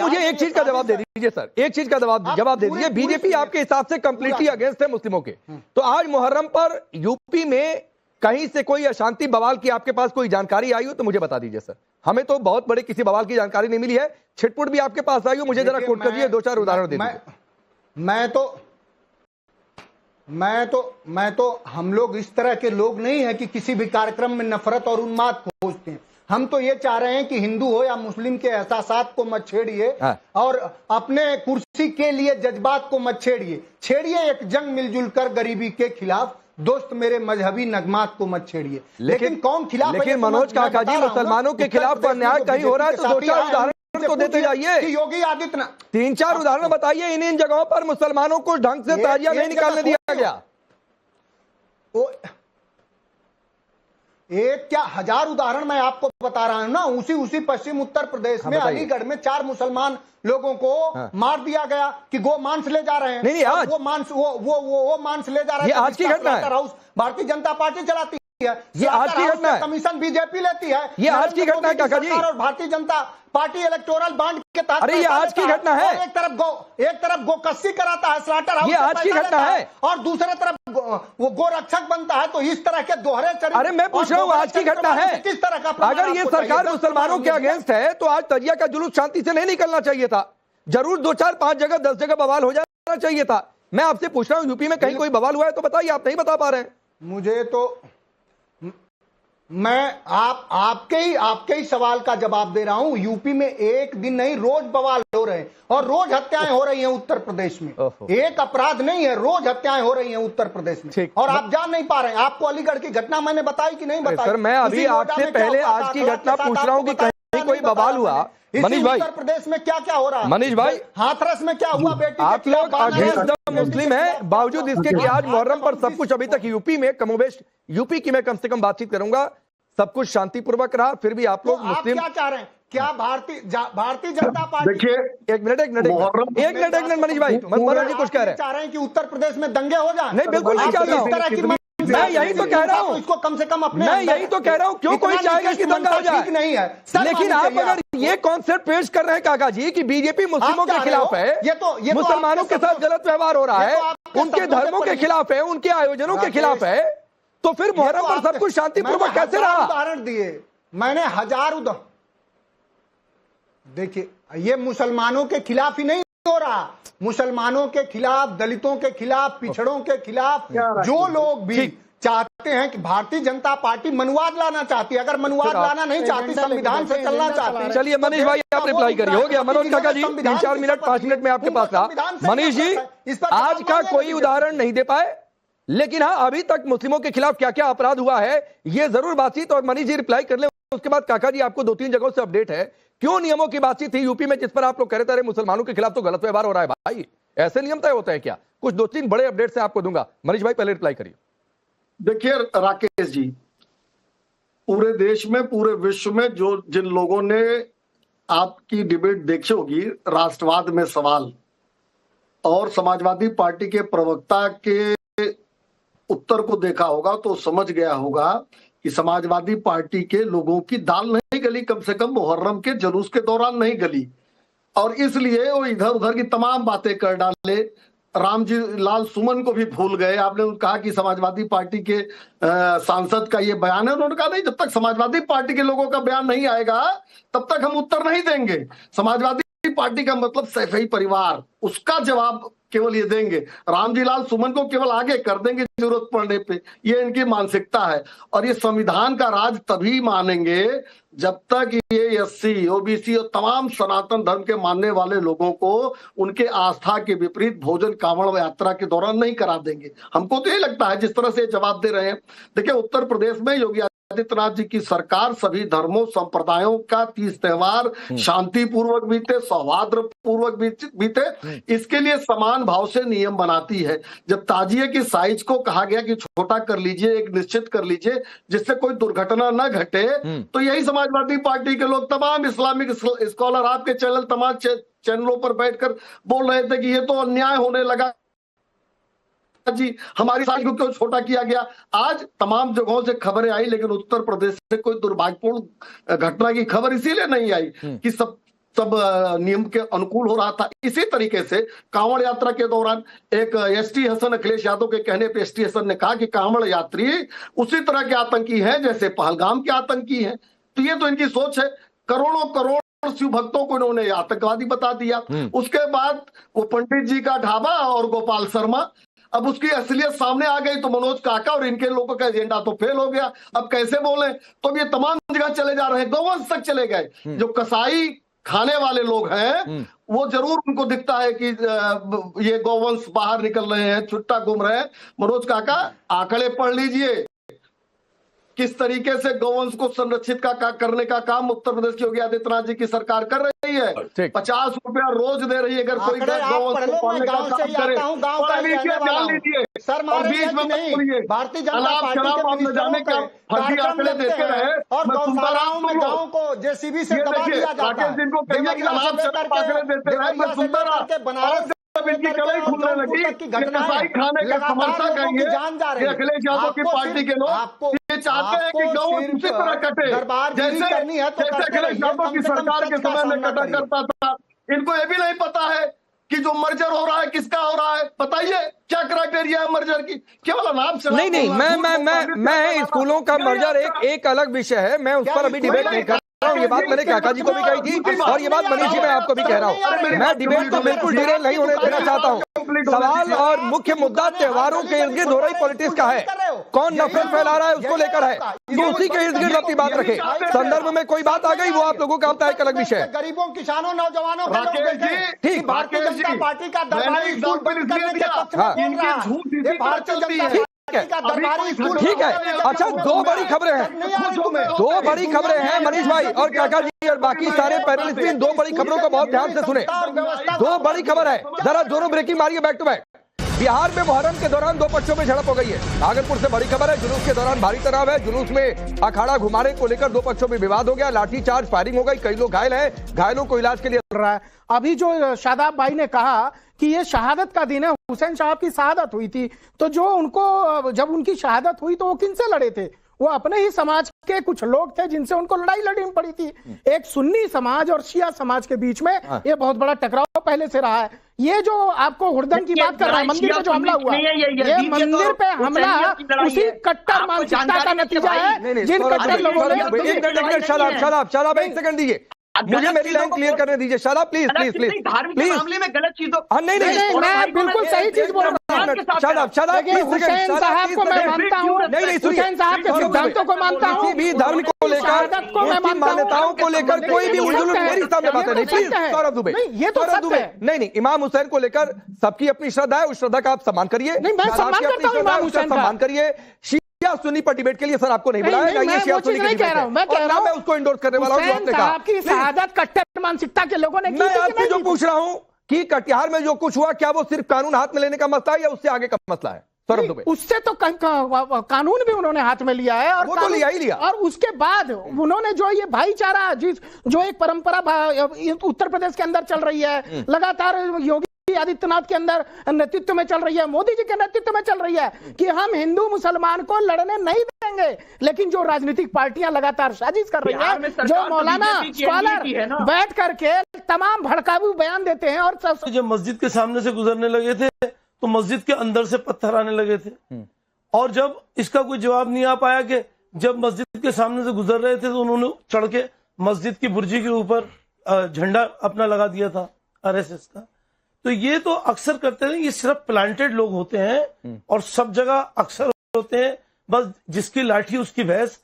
मुझे एक चीज का जवाब दे दीजिए सर, एक चीज का जवाब दे दीजिए। बीजेपी आपके हिसाब से कंप्लीटली अगेंस्ट है मुस्लिमों के, तो आज मुहर्रम पर यूपी में कहीं से कोई अशांति बवाल की आपके पास कोई जानकारी आई हो तो मुझे बता दीजिए सर। हमें तो बहुत बड़े किसी बवाल की जानकारी नहीं मिली है। छिटपुट भी आपके पास आई हो, मुझे जरा कोट करिए, दो चार उदाहरण दे दीजिए। मैं तो हम लोग इस तरह के लोग नहीं है कि किसी भी कार्यक्रम में नफरत और उन्माद खोजते हैं। हम तो ये चाह रहे हैं कि हिंदू हो या मुस्लिम के एहसासात को मत छेड़िए और अपने कुर्सी के लिए जज्बात को मत छेड़िए एक जंग मिलजुल कर गरीबी के खिलाफ। दोस्त मेरे मजहबी नगमात को मत छेड़िए। लेकिन कौन खिलाफ? लेकिन मनोज काका जी, मुसलमानों के खिलाफ अन्याय कहीं हो रहा है तो दो चार उदाहरण तो देते जाइए। योगी आदित्यनाथ, तीन चार उदाहरण बताइए इन जगहों पर मुसलमानों को ढंग से ताजिया नहीं निकालने दिया गया। एक क्या हजार उदाहरण मैं आपको बता रहा हूं ना। उसी पश्चिम उत्तर प्रदेश में अलीगढ़ में 4 मुसलमान लोगों को मार दिया गया कि गो मांस ले जा रहे हैं। नहीं, आज वो मांस ले जा रहे हैं। ये आज की घटना है। भारतीय जनता पार्टी चलाती है, ये आज की घटना है। कमीशन बीजेपी लेती है। ये आज की घटना है काका जी। और Bharatiya Janata party electoral bond के तहत, अरे ये आज की घटना है। एक तरफ गोकस्सी कराता है, स्लाटर हाउस, ये आज की घटना है, और दूसरी तरफ वो गोरक्षक बनता है। तो इस तरह के दोहरे चरित्र। अरे मैं पूछ रहा हूँ, आज की घटना है। किस तरह का? अगर ये सरकार मुसलमानों के अगेंस्ट है तो आज तजिया का जुलूस शांति से नहीं निकलना चाहिए था। जरूर 2 4 5 जगह 10 जगह बवाल हो जाना चाहिए था। मैं आपसे पूछ रहा हूँ, यूपी में कहीं कोई बवाल हुआ है तो बताइए, आप नहीं बता पा रहे हैं। मुझे तो मैं आपके ही सवाल का जवाब दे रहा हूं। यूपी में एक दिन नहीं, रोज बवाल हो रहे हैं और रोज हत्याएं हो रही हैं उत्तर प्रदेश में। एक अपराध नहीं है, रोज हत्याएं हो रही हैं उत्तर प्रदेश में और आप जान नहीं पा रहे हैं। आपको अलीगढ़ की घटना मैंने बताई कि नहीं बताई? सर मैं अभी आपसे पहले आज की घटना पूछ रहा हूं कि कहीं कोई बवाल हुआ। मनीष भाई, उत्तर प्रदेश में क्या क्या हो रहा है? मनीष भाई, हाथरस में क्या हुआ? बेटी आप लोग अगेंस्ट मुस्लिम है, बावजूद इसके कि आज मुहर्रम पर सब कुछ अभी तक यूपी में कमोबेश, यूपी की मैं कम से कम बातचीत करूंगा, सब कुछ शांतिपूर्वक रहा, फिर भी आप लोग मुस्लिम क्या चाह रहे हैं? क्या भारतीय जनता पार्टी? देखिए एक मिनट मनीष भाई, मनोज जी कुछ कह रहे हैं। चाह रहे हैं कि उत्तर प्रदेश में दंगे हो जाए? नहीं, बिल्कुल नहीं चाहता हूं। मैं यही तो कह रहा हूं, इसको कम से कम अपने, मैं यही तो कह रहा हूं, क्यों कोई चाहेगा कि दंगा हो जाए? नहीं है। लेकिन आप अगर ये कॉन्सेप्ट पेश कर रहे हैं काका जी कि बीजेपी मुस्लिमों के खिलाफ है, ये मुसलमानों के साथ गलत व्यवहार हो रहा है, उनके धर्मों के खिलाफ है, उनके आयोजनों के खिलाफ है, तो फिर मुहर्रम पर सब कुछ शांतिपूर्वक कैसे रहा? उदाहरण दिए मैंने, हजार उदाहरण। देखिए, ये मुसलमानों के खिलाफ ही नहीं हो रहा, मुसलमानों के खिलाफ, दलितों के खिलाफ, पिछड़ों के खिलाफ, जो लोग भी चाहते हैं कि भारतीय जनता पार्टी मनुवाद लाना चाहती है। अगर मनुवाद लाना नहीं चाहती, संविधान से चलना चाहती है। चलिए मनीष भाई आप रिप्लाई करिए। हो गया मनोज काका जी, 3-4 मिनट 5 मिनट में आपके पास था। मनीष जी आज का कोई उदाहरण नहीं दे पाए, लेकिन हाँ अभी तक मुस्लिमों के खिलाफ क्या क्या अपराध हुआ है ये जरूर बातचीत, और मनीष जी रिप्लाई कर ले। उसके बाद काका जी आपको 2-3 जगहों से अपडेट है, क्यों नियमों की बातचीत थी यूपी में जिस पर आप लोग कह रहे थे मुसलमानों के खिलाफ तो गलत व्यवहार हो रहा है। भाई ऐसे नियम तय होते हैं क्या? कुछ 2-3 बड़े अपडेट से आपको दूंगा। मनीष भाई पहले रिप्लाई करिए। देखिए राकेश जी, पूरे देश में, पूरे विश्व में जिन लोगों ने आपकी डिबेट देखी होगी, राष्ट्रवाद में सवाल, और समाजवादी पार्टी के प्रवक्ता के उत्तर को देखा होगा तो समझ गया होगा कि समाजवादी पार्टी के लोगों की दाल नहीं गली, कम से कम मुहर्रम के जुलूस के दौरान नहीं गली, और इसलिए वो इधर उधर की तमाम बातें कर डाले। रामजी लाल सुमन को भी भूल गए। आपने कहा कि समाजवादी पार्टी के सांसद का ये बयान है, उन्होंने कहा नहीं, जब तक समाजवादी पार्टी के लोगों का बयान नहीं आएगा तब तक हम उत्तर नहीं देंगे। समाजवादी पार्टी का मतलब सैफई परिवार, उसका जवाब केवल ये देंगे, रामजी लाल सुमन को केवल आगे कर देंगे जरूरत पड़ने पे। ये इनकी मानसिकता है, और ये संविधान का राज तभी मानेंगे जब तक ये एससी, ओबीसी और तमाम सनातन धर्म के मानने वाले लोगों को उनके आस्था के विपरीत भोजन कांवड़ यात्रा के दौरान नहीं करा देंगे। हमको तो ये लगता है जिस तरह से जवाब दे रहे हैं। देखिए उत्तर प्रदेश में योगी आदित्यनाथ जी की सरकार सभी धर्मों संप्रदायों का 30 त्योहार शांतिपूर्वक बीते, सौहार्दपूर्वक बीते, इसके लिए समान भाव से नियम बनाती है। जब ताजिए की साइज को कहा गया कि छोटा कर लीजिए, एक निश्चित कर लीजिए जिससे कोई दुर्घटना न घटे, तो यही समाजवादी पार्टी के लोग, तमाम इस्लामिक स्कॉलर आपके चैनल, तमाम चैनलों पर बैठकर बोल रहे थे कि ये तो अन्याय होने लगा जी, हमारी साइज को क्यों छोटा किया गया। आज तमाम जगहों से खबरें आई, लेकिन उत्तर प्रदेश से कोई दुर्भाग्यपूर्ण घटना की खबर इसीलिए नहीं आई कि सब सब नियम के अनुकूल हो रहा था। इसी तरीके से कांवड़ यात्रा के दौरान एक एसटी हसन, अखिलेश यादव के कहने पे एसटी हसन ने कहा कि कांवड़ यात्री उसी तरह के आतंकी हैं जैसे पहलगाम के आतंकी हैं। तो ये तो इनकी सोच है। करोड़ों करोड़ शिव भक्तों को इन्होंने आतंकवादी बता दिया। उसके बाद वो पंडित जी का ढाबा और गोपाल शर्मा, अब उसकी असलियत सामने आ गई तो मनोज काका और इनके लोगों का एजेंडा तो फेल हो गया। अब कैसे बोले? तो अब ये तमाम जगह चले जा रहे हैं, गौवंश तक चले गए। जो कसाई खाने वाले लोग हैं वो जरूर उनको दिखता है कि ये गौवंश बाहर निकल रहे हैं, छुट्टा घूम रहे हैं। मनोज काका आंकड़े पढ़ लीजिए किस तरीके से गौवंश को संरक्षित करने का काम उत्तर प्रदेश की योगी आदित्यनाथ जी की सरकार कर रही है। 50 रुपया रोज दे रही है अगर कोई गौवंश को पालने का काम करे। जान लीजिए और बीच में बोलिए भारतीय जनता अनाप पार्टी शराब आप न जाने क्या फर्जी आंकड़े देते रहे और गौशालाओं में गांव को जेसीबी से दबा दिया जाता है। राकेश जिनको कहिए कि अनाप शराब आंकड़े देते रहे, मैं सुनता रहा। बनारस इनकी कलाई खुलने लगी कि कसाई खाने का समर्थक है ये अखिलेश यादव की पार्टी के लोग। ये चाहते हैं कि गौ उसी तरह कटे जैसे अखिलेश यादव की सरकार के समय में कटा करता था। इनको ये भी नहीं पता है कि जो मर्जर हो रहा है किसका हो रहा है। बताइए क्या क्राइटेरिया है मर्जर की? केवल नाम से नहीं, मैं स्कूलों का मर्जर एक अलग विषय है, मैं उस पर अभी डिबेट नहीं कर रहा हूँ। ये बात मैंने काका जी को भी कही थी और ये बात मनीष जी मैं आपको भी कह रहा हूँ। मैं डिबेट को बिल्कुल डिरेल नहीं होने देना चाहता हूँ। सवाल और मुख्य मुद्दा त्योहारों के इर्द गिर्द हो रही पॉलिटिक्स का है। कौन नफरत फैला रहा है उसको लेकर है, तो उसी के इर्द गिर्द अपनी बात रखे। संदर्भ में कोई बात आ गई वो आप लोगों का अपना एक अलग विषय है। गरीबों, किसानों, नौजवानों ठीक, भारतीय जनता पार्टी का दरबारी स्कूल बंद करने के पक्ष में बोल रहा है। भारतीय जनता पार्टी का दरबारी स्कूल ठीक है। अच्छा, दो बड़ी खबरें हैं मनीष भाई और काका जी और बाकी सारे पैनलिस्ट इन दो बड़ी खबरों को बहुत ध्यान से सुने। दो बड़ी खबर है, जरा दोनों ब्रेकिंग मारिए बैक टू बैक। बिहार में मुहर्रम के दौरान दो पक्षों में झड़प हो गई है। भागलपुर से बड़ी खबर है, जुलूस के दौरान भारी तनाव है। जुलूस में अखाड़ा घुमाने को लेकर दो पक्षों में विवाद हो गया, लाठीचार्ज, फायरिंग हो गई, कई लोग घायल हैं, घायलों को इलाज के लिए रहा है। अभी जो शादाब भाई ने कहा कि ये शहादत का दिन है, हुसैन साहब की शहादत हुई थी, तो जो उनको जब उनकी शहादत हुई तो वो किनसे लड़े थे? वो अपने ही समाज के कुछ लोग थे जिनसे उनको लड़ाई लड़नी पड़ी थी। एक सुन्नी समाज और शिया समाज के बीच में ये बहुत बड़ा टकराव पहले से रहा है। ये जो आपको हुड़दंग की बात कर रहा है, मंदिर पे जो हमला हुआ, ये मंदिर पे हमला उसी कट्टर मानसिकता का नतीजा है जिन कट्टर लोगों ने। शराब एक सेकंड दीजिए, मुझे मेरी लाइन क्लियर करने दीजिए। शाला प्लीज प्लीज प्लीज प्लीज मामले में गलत चीजों नहीं, मैं बिल्कुल सही चीज बोल रहा हूँ। हुसैन साहब को मैं मानता हूँ, हुसैन साहब के सिद्धांतों को मानता हूँ, भी धर्म को लेकर मान्यताओं को लेकर कोई भी उलझन मेरी सामने बात नहीं। प्लीज सौरभ दुबे, ये तो सत्य है। नहीं, इमाम हुसैन को लेकर सबकी अपनी श्रद्धा है, उस श्रद्धा का आप सम्मान करिए। नहीं, मैं सम्मान करता हूँ इमाम हुसैन का, सम्मान करिए। शिया सुन्नी पर डिबेट के लिए सर आपको नहीं बुलाया, मैं कह रहा हूँ, मैं उसको इंडोर्स करने वाला हूँ। आपने कहा कि शहादत कट्टर मानसिकता के लोगों ने की। मैं आपसे जो पूछ रहा हूँ कि कटिहार में जो कुछ हुआ, क्या वो सिर्फ कानून हाथ में लेने का मसला है या उससे आगे का मसला है? सौरभ दुबे, उससे तो कानून भी उन्होंने हाथ में लिया है और वो तो लिया ही लिया। और उसके बाद उन्होंने जो ये भाईचारा जो एक परंपरा उत्तर प्रदेश के अंदर चल रही है, लगातार योगी आदित्यनाथ के अंदर नेतृत्व में चल रही है, मोदी जी के नेतृत्व में चल रही है कि हम हिंदू मुसलमान को लड़ने नहीं देंगे। लेकिन जो राजनीतिक पार्टियां लगातार साजिश कर रही है, जो मौलाना स्कॉलर बैठ करके तमाम भड़काऊ बयान देते हैं। और जब मस्जिद के सामने से गुजरने लगे थे तो मस्जिद के अंदर से पत्थर आने लगे थे, और जब इसका कोई जवाब नहीं आ पाया कि जब मस्जिद के सामने से गुजर रहे थे तो उन्होंने चढ़ के मस्जिद की बुर्जी के ऊपर झंडा अपना लगा दिया था आरएसएस का। तो ये तो अक्सर करते हैं, ये सिर्फ प्लांटेड लोग होते हैं और सब जगह अक्सर होते हैं, बस जिसकी लाठी उसकी भैंस।